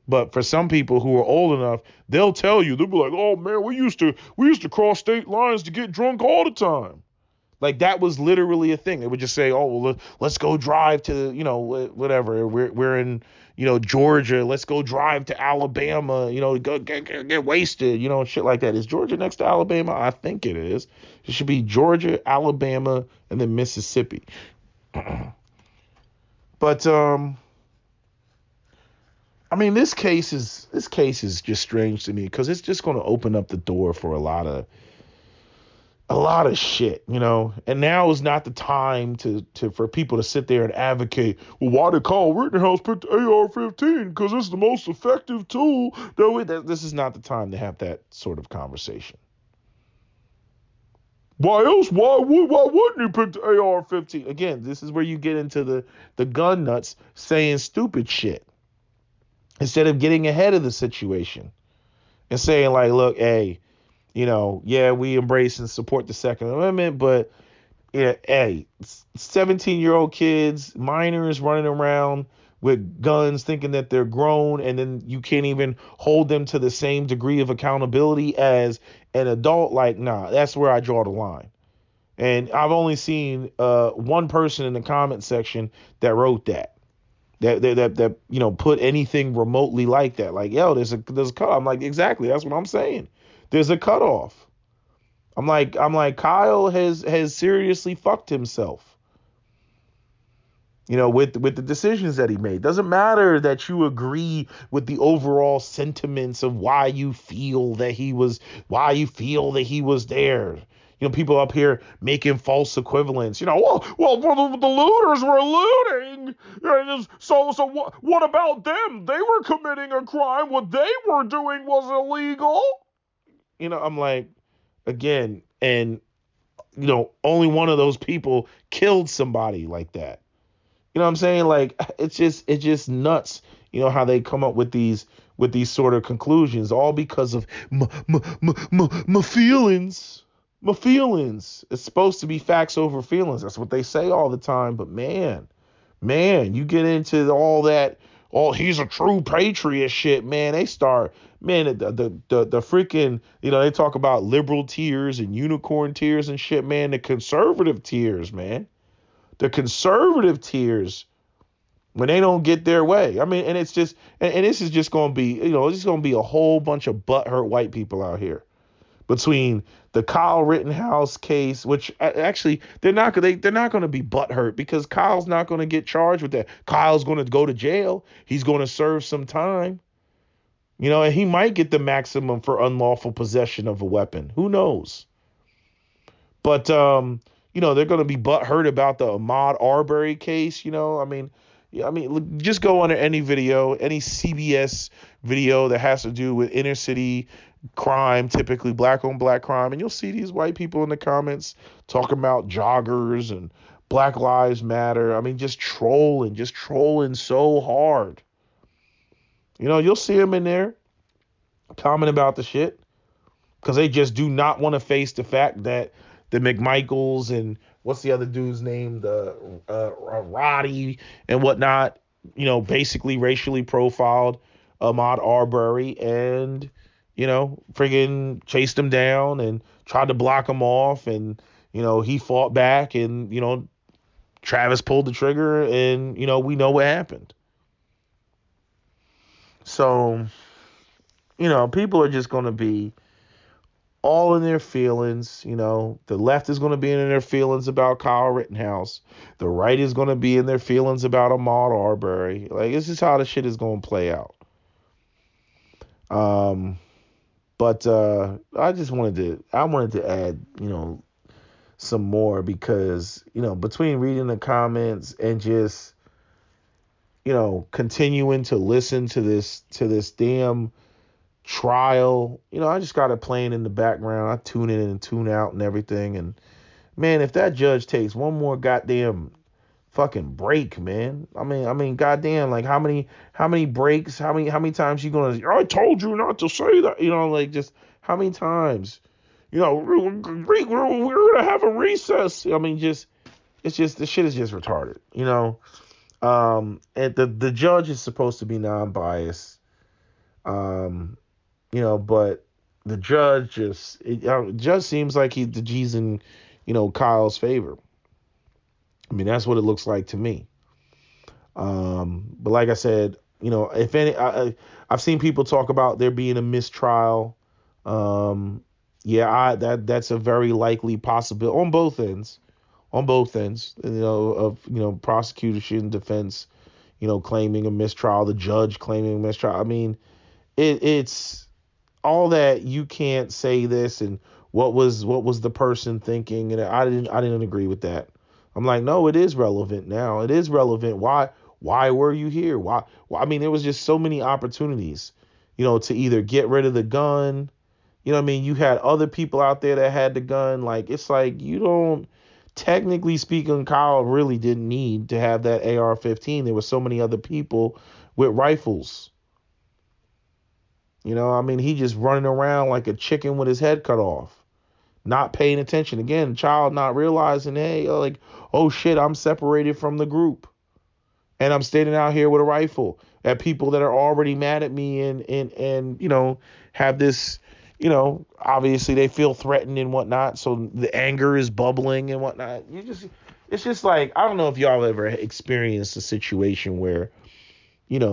But for some people who are old enough, they'll tell you, they'll be like, "Oh man, we used to cross state lines to get drunk all the time." Like, that was literally a thing. They would just say, "Oh, well, let's go drive to, whatever. We're in, Georgia. Let's go drive to Alabama, go get wasted, shit like that." Is Georgia next to Alabama? I think it is. It should be Georgia, Alabama, and then Mississippi. But I mean, this case is just strange to me because it's just going to open up the door for a lot of shit, and now is not the time for people to sit there and advocate, well, why did Kyle Rittenhouse pick the AR-15? Because it's the most effective tool. This is not the time to have that sort of conversation. Why else? Why wouldn't he pick the AR-15? Again, this is where you get into the gun nuts saying stupid shit instead of getting ahead of the situation and saying, like, look, hey, yeah, we embrace and support the Second Amendment, but yeah, hey, 17-year-old kids, minors running around with guns thinking that they're grown, and then you can't even hold them to the same degree of accountability as an adult. Like, nah, that's where I draw the line. And I've only seen one person in the comment section that wrote that put anything remotely like that. Like, yo, there's a cut. I'm like, exactly, that's what I'm saying. There's a cutoff. I'm like, Kyle has seriously fucked himself. With the decisions that he made. Doesn't matter that you agree with the overall sentiments of why you feel that he was there. People up here making false equivalents. Well, the looters were looting. So what about them? They were committing a crime. What they were doing was illegal. I'm like, again, and only one of those people killed somebody like that. You know what I'm saying? Like, it's just nuts, how they come up with these sort of conclusions, all because of my feelings. My feelings. It's supposed to be facts over feelings. That's what they say all the time. But man, you get into all that, he's a true patriot shit, man. They start, man, the freaking, they talk about liberal tears and unicorn tears and shit, man. The conservative tears, man. The conservative tears when they don't get their way. I mean, and it's just, and this is just going to be, it's just going to be a whole bunch of butthurt white people out here between the Kyle Rittenhouse case, which actually they're not going to be butthurt because Kyle's not going to get charged with that. Kyle's going to go to jail. He's going to serve some time, and he might get the maximum for unlawful possession of a weapon. Who knows? But, they're going to be butthurt about the Ahmaud Arbery case. Look, just go on any video, any CBS video that has to do with inner city crime, typically black on black crime, and you'll see these white people in the comments talking about joggers and Black Lives Matter. I mean, just trolling so hard. You'll see them in there comment about the shit because they just do not want to face the fact that the McMichaels and what's the other dude's name, the Roddy and whatnot, basically racially profiled Ahmaud Arbery and, friggin' chased him down and tried to block him off. And, he fought back and, Travis pulled the trigger and, we know what happened. So, people are just going to be all in their feelings. The left is going to be in their feelings about Kyle Rittenhouse. The right is going to be in their feelings about Ahmaud Arbery. Like, this is how the shit is going to play out. But I wanted to add, some more because, between reading the comments and just, continuing to listen to this damn trial, I just got it playing in the background. I tune in and tune out and everything. And Man, if that judge takes one more goddamn fucking break, man. I mean, goddamn, like how many breaks, how many times you gonna? I told you not to say that. Like just how many times? We're gonna have a recess. I mean, just it's just the shit is just retarded. And the judge is supposed to be non-biased. Um, but the judge just seems like the G's in, Kyle's favor. I mean, that's what it looks like to me. But like I said, if any, I've seen people talk about there being a mistrial. Yeah, that's a very likely possibility on both ends, of prosecution, defense, claiming a mistrial, the judge claiming a mistrial. I mean, it's all that you can't say this and what was the person thinking, and I didn't agree with that. I'm like, no, it is relevant now. It is relevant. Why were you here? Why? I mean, there was just so many opportunities, to either get rid of the gun. You know what I mean? You had other people out there that had the gun. Like, it's like you don't, technically speaking, Kyle really didn't need to have that AR-15. There were so many other people with rifles. I mean, he just running around like a chicken with his head cut off, not paying attention. Again, child not realizing, hey, like, oh shit, I'm separated from the group, and I'm standing out here with a rifle at people that are already mad at me and have this, obviously they feel threatened and whatnot, so the anger is bubbling and whatnot. It's just like, I don't know if y'all ever experienced a situation where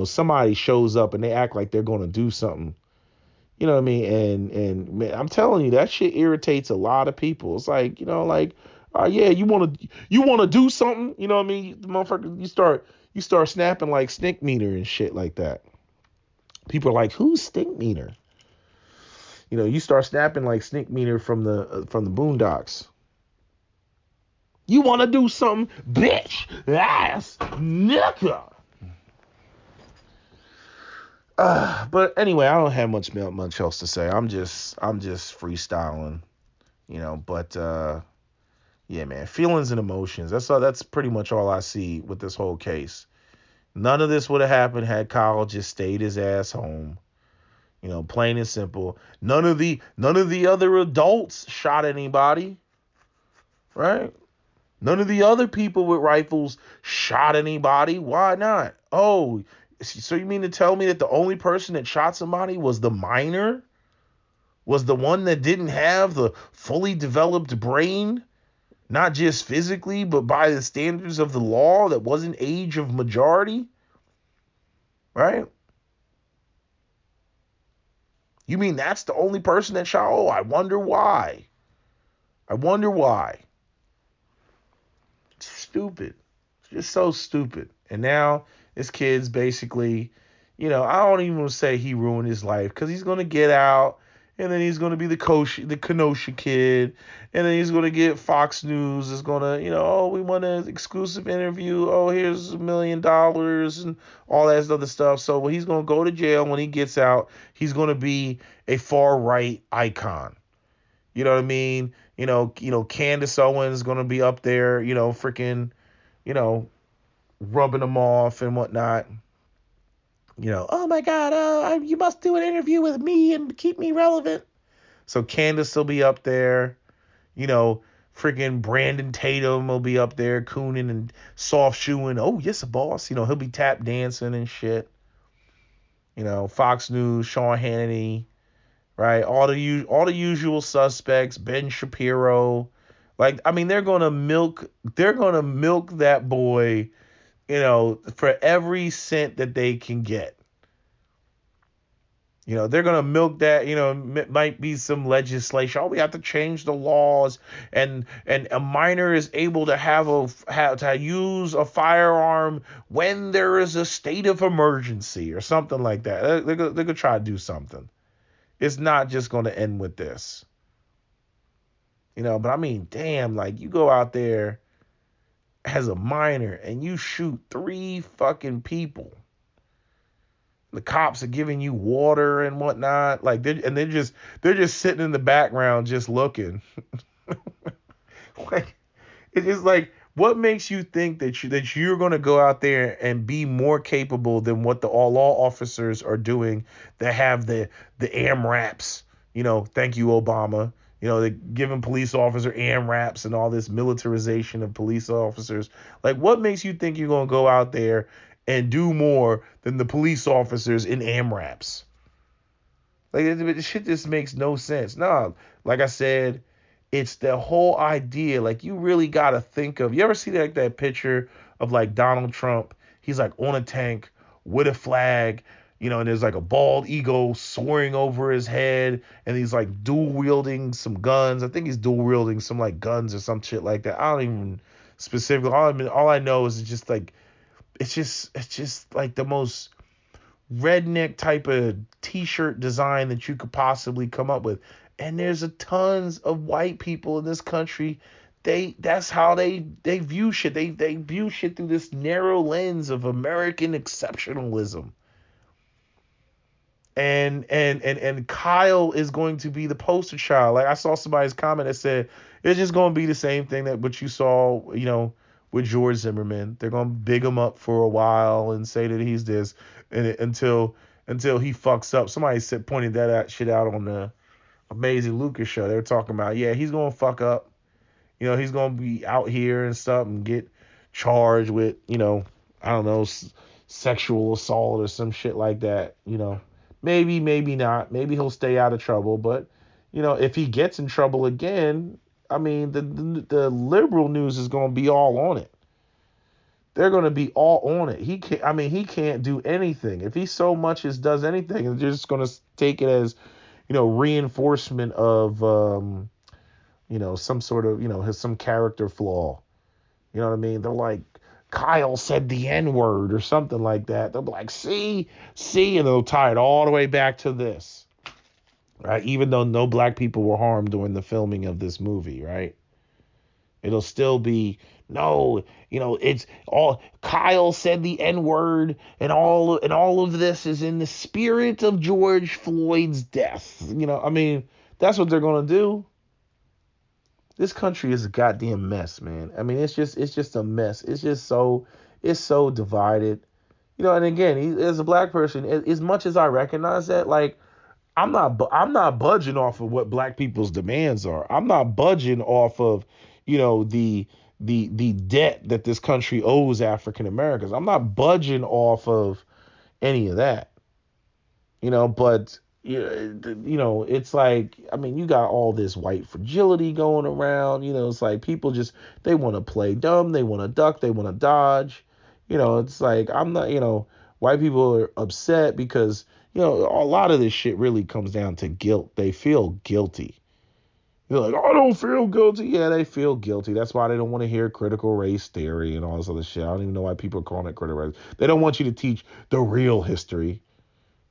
somebody shows up and they act like they're going to do something. You know what I mean? And man, I'm telling you, that shit irritates a lot of people. It's like, yeah, you want to do something. You know what I mean? The motherfucker, you start snapping like Stink Meter and shit like that. People are like, who's Stink Meter? You start snapping like Stink Meter from the Boondocks. You want to do something, bitch, ass, nigga. But anyway, I don't have much else to say. I'm just freestyling, But yeah, man, feelings and emotions. That's pretty much all I see with this whole case. None of this would have happened had Kyle just stayed his ass home. Plain and simple. None of the other adults shot anybody, right? None of the other people with rifles shot anybody. Why not? Oh, so you mean to tell me that the only person that shot somebody was the minor? Was the one that didn't have the fully developed brain? Not just physically, but by the standards of the law, that wasn't age of majority? Right? You mean that's the only person that shot? Oh, I wonder why. I wonder why. It's stupid. It's just so stupid. And now this kid's basically, I don't even want to say he ruined his life, because he's going to get out, and then he's going to be the Kenosha kid, and then he's going to get Fox News is going to, oh, we want an exclusive interview. Oh, here's $1 million and all that other stuff. So he's going to go to jail. When he gets out, he's going to be a far right icon. You know what I mean? Candace Owens is going to be up there, freaking, rubbing them off and whatnot. Oh my God, you must do an interview with me and keep me relevant. So Candace will be up there. Freaking Brandon Tatum will be up there cooning and soft shoeing. Oh, yes, boss. He'll be tap dancing and shit. Fox News, Sean Hannity, right? All the usual suspects, Ben Shapiro. Like, I mean, they're gonna milk that boy, for every cent that they can get. They're going to milk that, might be some legislation. Oh, we have to change the laws, and a minor is able to have to use a firearm when there is a state of emergency or something like that. They're going to try to do something. It's not just going to end with this. But I mean, damn, like, you go out there as a minor and you shoot 3 fucking people. The cops are giving you water and whatnot, like they're just sitting in the background just looking. Like, it's just like, what makes you think that you're going to go out there and be more capable than what the all law officers are doing that have the AMRAPs? Thank you, Obama. They're giving police officer AMRAPs and all this militarization of police officers. Like, what makes you think you're going to go out there and do more than the police officers in AMRAPs? Like, this shit just makes no sense. No, like I said, it's the whole idea. Like, you really got to think of. You ever see that picture of like Donald Trump? He's like on a tank with a flag, and there's like a bald eagle soaring over his head, and he's like dual wielding some guns. I think he's dual wielding some like guns or some shit like that. I don't even specifically. All I know is it's just like the most redneck type of t-shirt design that you could possibly come up with. And there's a tons of white people in this country. That's how they view shit. They view shit through this narrow lens of American exceptionalism. And Kyle is going to be the poster child. Like, I saw somebody's comment that said it's just going to be the same thing that what you saw, with George Zimmerman. They're going to big him up for a while and say that he's this, and until he fucks up. Somebody pointed that shit out on the Amazing Lucas show. They were talking about, yeah, he's going to fuck up. He's going to be out here and stuff and get charged with, I don't know, sexual assault or some shit like that. Maybe not. Maybe he'll stay out of trouble. But, if he gets in trouble again, I mean, the liberal news is going to be all on it. They're going to be all on it. He can't do anything. If he so much as does anything, they're just going to take it as, reinforcement of, some sort of, some character flaw. You know what I mean? They're like, Kyle said the N-word or something like that. They'll be like, see, and they'll tie it all the way back to this. Right? Even though no black people were harmed during the filming of this movie, right? It'll still be, no, it's all, Kyle said the N-word, and all of this is in the spirit of George Floyd's death. That's what they're gonna do. This country is a goddamn mess, man. I mean, it's just a mess. It's so divided. And again, as a black person, as much as I recognize that, like, I'm not budging off of what black people's demands are. I'm not budging off of, the debt that this country owes African Americans. I'm not budging off of any of that. But it's like, I mean, you got all this white fragility going around. It's like people just, they want to play dumb, they want to duck, they want to dodge. It's like, I'm not, white people are upset because, a lot of this shit really comes down to guilt. They feel guilty. They're like, I don't feel guilty. Yeah, they feel guilty. That's why they don't want to hear critical race theory and all this other shit. I don't even know why people are calling it critical race. They don't want you to teach the real history.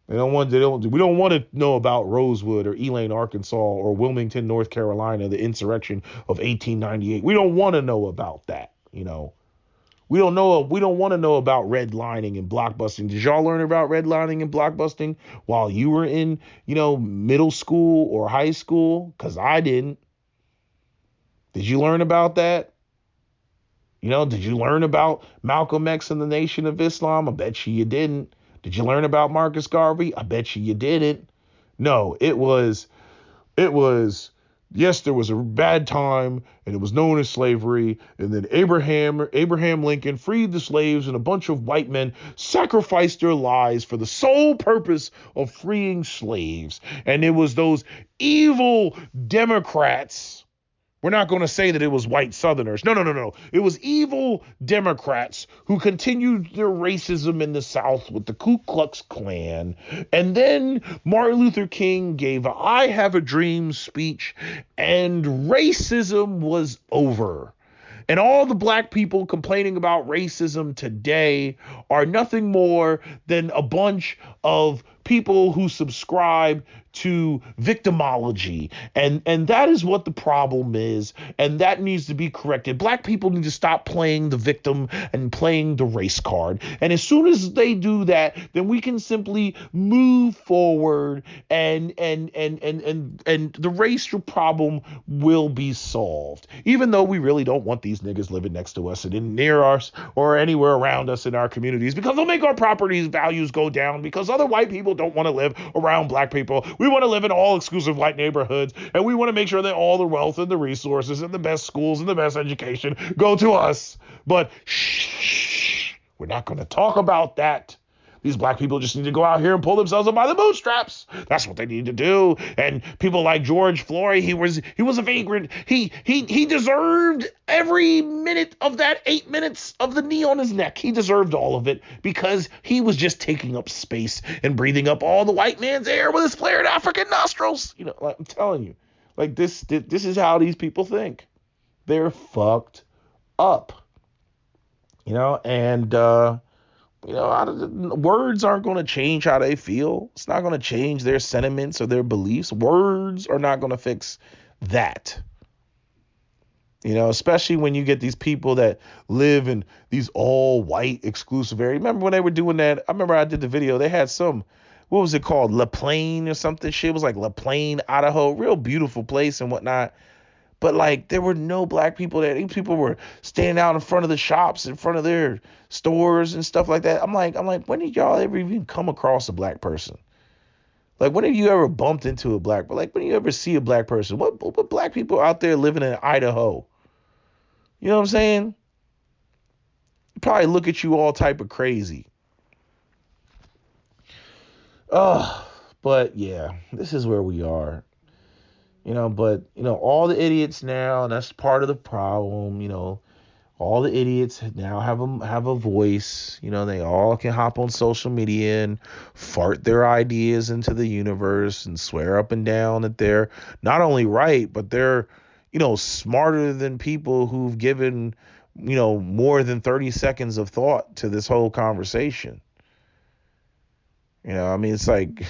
We don't want to know about Rosewood or Elaine, Arkansas, or Wilmington, North Carolina, the insurrection of 1898. We don't want to know about that. We don't want to know about redlining and blockbusting. Did y'all learn about redlining and blockbusting while you were in, middle school or high school? Because I didn't. Did you learn about that? Did you learn about Malcolm X and the Nation of Islam? I bet you didn't. Did you learn about Marcus Garvey? I bet you didn't. No, it was, yes, there was a bad time, and it was known as slavery, and then Abraham Lincoln freed the slaves, and a bunch of white men sacrificed their lives for the sole purpose of freeing slaves. And it was those evil Democrats. We're not going to say that it was white Southerners. No. It was evil Democrats who continued their racism in the South with the Ku Klux Klan. And then Martin Luther King gave a I Have a Dream speech, and racism was over. And all the black people complaining about racism today are nothing more than a bunch of people who subscribe to victimology, and that is what the problem is, and that needs to be corrected. Black people need to stop playing the victim and playing the race card, and as soon as they do that, then we can simply move forward, and the racial problem will be solved, even though we really don't want these niggas living next to us and near us or anywhere around us in our communities, because they'll make our property values go down, because other white people don't want to live around black people. We want to live in all exclusive white neighborhoods, and we want to make sure that all the wealth and the resources and the best schools and the best education go to us. But shh, we're not going to talk about that. These black people just need to go out here and pull themselves up by the bootstraps. That's what they need to do. And people like George Floyd, he was a vagrant. He deserved every minute of that 8 minutes of the knee on his neck. He deserved all of it, because he was just taking up space and breathing up all the white man's air with his flared African nostrils. Like, I'm telling you, like this is how these people think. They're fucked up. And words aren't going to change how they feel. It's not going to change their sentiments or their beliefs. Words are not going to fix that. Especially when you get these people that live in these all white exclusive areas. Remember when they were doing that? I remember I did the video. They had some, what was it called? La Plaine or something shit. It was like La Plaine, Idaho. Real beautiful place and whatnot. But like, there were no black people there. These people were standing out in front of the shops, in front of their stores and stuff like that. I'm like, when did y'all ever even come across a black person? Like, when have you ever bumped into a black? Like, when do you ever see a black person? What black people out there living in Idaho? You know what I'm saying? Probably look at you all type of crazy. But yeah, this is where we are. But all the idiots now, and that's part of the problem. All the idiots now have a voice. They all can hop on social media and fart their ideas into the universe and swear up and down that they're not only right, but they're smarter than people who've given more than 30 seconds of thought to this whole conversation. It's like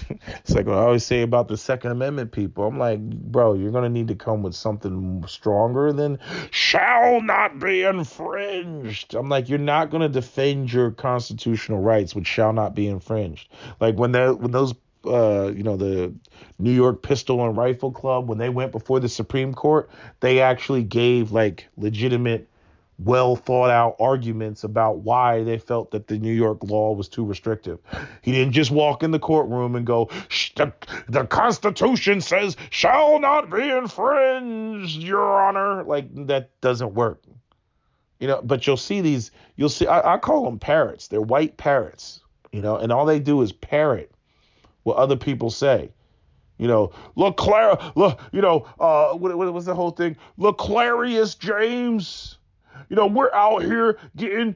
what I always say about the Second Amendment people. I'm like, bro, you're going to need to come with something stronger than shall not be infringed. I'm like, you're not going to defend your constitutional rights with shall not be infringed. Like when those the New York Pistol and Rifle Club, when they went before the Supreme Court, they actually gave like legitimate, well thought out arguments about why they felt that the New York law was too restrictive. He didn't just walk in the courtroom and go, the Constitution says shall not be infringed, Your Honor. Like, that doesn't work. But you'll see, I call them parrots. They're white parrots, and all they do is parrot what other people say. Leclerc, what was the whole thing? Leclarius James. We're out here getting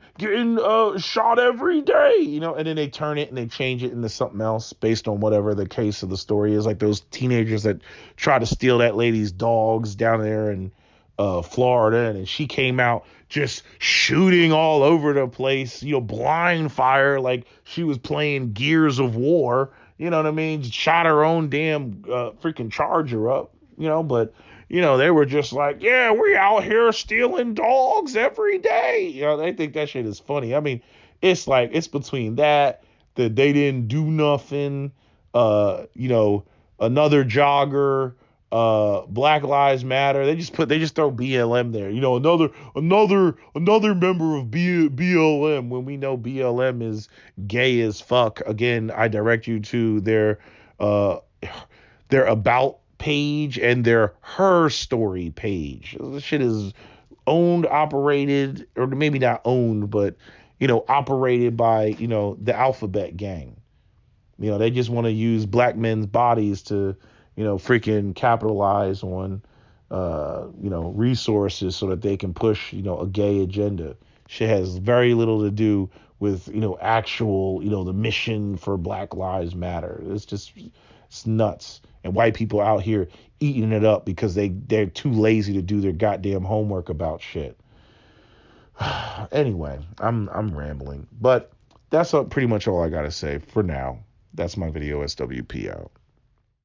shot every day, and then they turn it and they change it into something else based on whatever the case of the story is. Like those teenagers that try to steal that lady's dogs down there in Florida, and she came out just shooting all over the place, blind fire, like she was playing Gears of War. You know what I mean? Shot her own damn freaking Charger up, but they were just like, yeah, we out here stealing dogs every day. They think that shit is funny. It's like, it's between that they didn't do nothing, another jogger, Black Lives Matter. They just throw BLM there. Another member of BLM, when we know BLM is gay as fuck. Again, I direct you to their about page and their her story page. This shit is owned, operated, or maybe not owned, but operated by the Alphabet Gang. They just want to use black men's bodies to freaking capitalize on resources so that they can push a gay agenda. Shit has very little to do with actual the mission for Black Lives Matter. It's nuts. And white people out here eating it up because they're too lazy to do their goddamn homework about shit. Anyway, I'm rambling, but that's pretty much all I gotta say for now. That's my video SWP out.